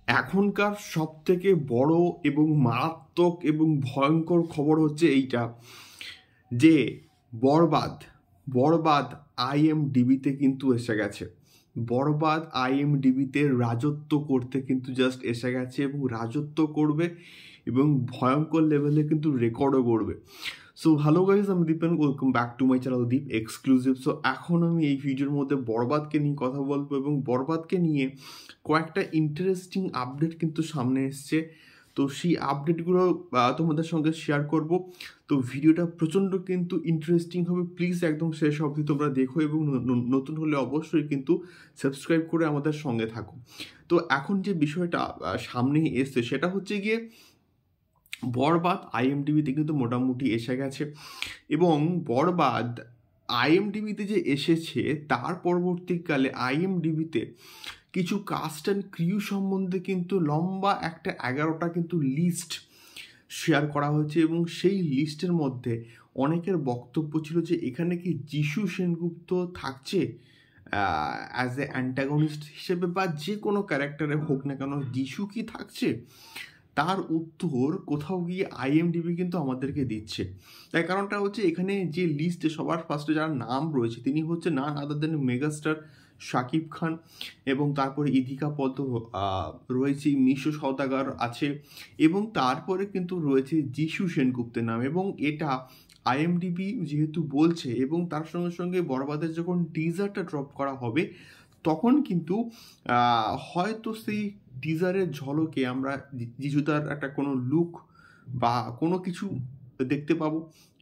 এখনকার সব থেকে বড় এবং মারাত্মক এবং ভয়ঙ্কর খবর হচ্ছে এইটা যে বরবাদ বরবাদ আইএমডিবিতে কিন্তু এসে গেছে। বরবাদ আইএমডিবিতে রাজত্ব করতে কিন্তু জাস্ট এসে গেছে এবং রাজত্ব করবে এবং ভয়ঙ্কর লেভেলে কিন্তু রেকর্ডও করবে। সো হ্যালো গাইজ, আমি Deep and welcome back to my channel Deep exclusive. So এখন আমি এই ভিডিওর মধ্যে বরবাদকে নিয়ে কথা বলবো এবং বরবাদকে নিয়ে কয়েকটা ইন্টারেস্টিং আপডেট কিন্তু সামনে এসছে। তো সেই আপডেটগুলো তোমাদের সঙ্গে শেয়ার করব। তো ভিডিওটা প্রচণ্ড কিন্তু ইন্টারেস্টিং হবে, প্লিজ একদম শেষ অবধি তোমরা দেখো এবং নতুন হলে অবশ্যই কিন্তু সাবস্ক্রাইব করে আমাদের সঙ্গে থাকো। তো এখন যে বিষয়টা সামনে এসছে সেটা হচ্ছে গিয়ে বরবাদ আইএমডিবিতে কিন্তু মোটামুটি এসে গেছে এবং বরবাদ আইএমডিবিতে যে এসেছে তার পরবর্তীকালে আইএমডিবিতে কিছু কাস্ট অ্যান্ড ক্রিউ সম্বন্ধে কিন্তু লম্বা একটা 11টা কিন্তু লিস্ট শেয়ার করা হয়েছে এবং সেই লিস্টের মধ্যে অনেকের বক্তব্য ছিল যে এখানে কি যিশু সেনগুপ্ত থাকছে অ্যাজ এ অ্যান্টাগনিস্ট হিসেবে বা যে কোনো ক্যারেক্টারে হোক না কেন, যিশু কি থাকছে? তার উত্তর কোথাও গিয়ে আইএমডিবি কিন্তু আমাদেরকে দিচ্ছে। তার কারণটা হচ্ছে এখানে যে লিস্টে সবার ফার্স্টে যার নাম রয়েছে তিনি হচ্ছে নান আদার দেন মেগাস্টার শাকিব খান এবং তারপরে ইদিকা পদ্ম রয়েছে, মিশো সওদাগর আছে এবং তারপরে কিন্তু রয়েছে যিশু সেনগুপ্তের নাম। এবং এটা আইএমডিবি যেহেতু বলছে এবং তার সঙ্গে সঙ্গে বরবাদের যখন টিজারটা ড্রপ করা হবে তখন কিন্তু হয়তো সেই টিজারের ঝলকে আমরা যিশুদার একটা কোনো লুক বা কোনো কিছু দেখতে পাবো।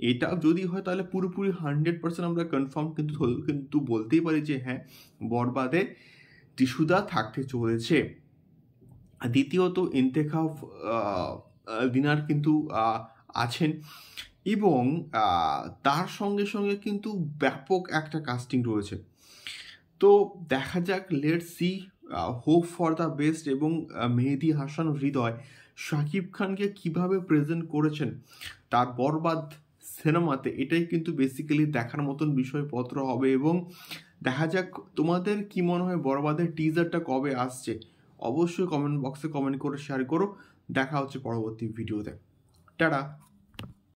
এটা যদি হয় তাহলে পুরোপুরি 100% আমরা কনফার্ম কিন্তু বলতেই পারি যে হ্যাঁ, বরবাদে যিশুদা থাকতে চলেছে। দ্বিতীয়ত ইন্তেখাব দিনার কিন্তু আছেন এবং তার সঙ্গে সঙ্গে কিন্তু ব্যাপক একটা কাস্টিং রয়েছে। তো দেখা যাক, let's see, hope for the best. এবং মেহেদি হাসান হৃদয় শাকিব খানকে কিভাবে প্রেজেন্ট করেছেন তার বরবাদ সিনেমাতে, এটাই কিন্তু বেসিক্যালি দেখার মতন বিষয়পত্র হবে। এবং দেখা যাক তোমাদের কি মনে হয় বরবাদের টিজারটা কবে আসছে, অবশ্যই কমেন্ট বক্সে কমেন্ট করে শেয়ার করো। দেখা হচ্ছে পরবর্তী ভিডিওতে। টাটা।